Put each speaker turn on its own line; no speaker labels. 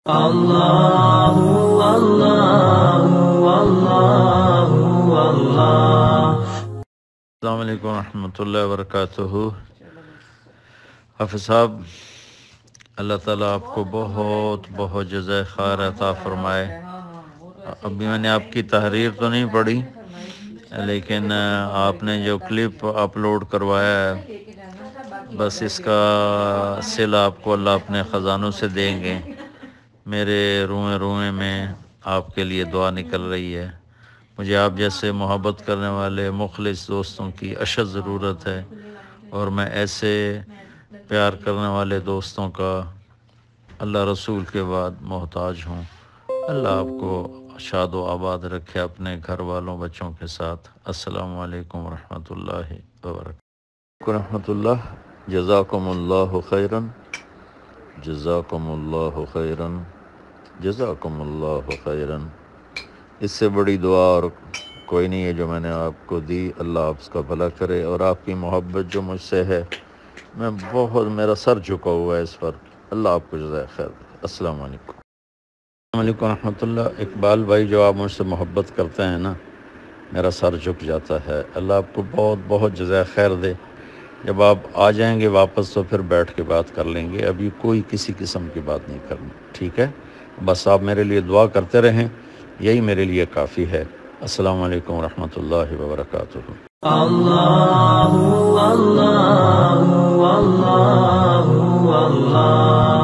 اللہ اللہ اللہ اللہ۔
السلام علیکم ورحمۃ اللہ وبرکاتہ۔ حافظ صاحب، اللہ تعالیٰ آپ کو بہت بہت جزائے خیر عطا فرمائے۔ ابھی میں نے آپ کی تحریر تو نہیں پڑھی، لیکن آپ نے جو کلپ اپلوڈ کروایا ہے، بس اس کا صلہ آپ کو اللہ اپنے خزانوں سے دیں گے۔ میرے روئیں روئیں میں آپ کے لیے دعا نکل رہی ہے۔ مجھے آپ جیسے محبت کرنے والے مخلص دوستوں کی اشد ضرورت ہے، اور میں ایسے پیار کرنے والے دوستوں کا اللہ رسول کے بعد محتاج ہوں۔ اللہ آپ کو شاد و آباد رکھے اپنے گھر والوں بچوں کے ساتھ۔ السلام علیکم ورحمۃ اللہ وبرکاتہ۔ رحمۃ اللہ، جزاکم اللہ خیراً، جزاکم اللہ خیراً، جزاکم اللہ خیراً۔ اس سے بڑی دعا اور کوئی نہیں ہے جو میں نے آپ کو دی۔ اللہ آپ کا بھلا کرے، اور آپ کی محبت جو مجھ سے ہے، میں بہت، میرا سر جھکا ہوا ہے اس پر۔ اللہ آپ کو جزائے خیر دے۔ السلام علیکم۔ السلام علیکم ورحمۃ اللہ۔ اقبال بھائی، جو آپ مجھ سے محبت کرتے ہیں نا، میرا سر جھک جاتا ہے۔ اللہ آپ کو بہت بہت جزائے خیر دے۔ جب آپ آ جائیں گے واپس تو پھر بیٹھ کے بات کر لیں گے، ابھی کوئی کسی قسم کی بات نہیں کرنی، ٹھیک ہے؟ بس آپ میرے لیے دعا کرتے رہیں، یہی میرے لیے کافی ہے۔ السلام علیکم ورحمۃ اللہ وبرکاتہ۔
اللہ اللہ اللہ اللہ۔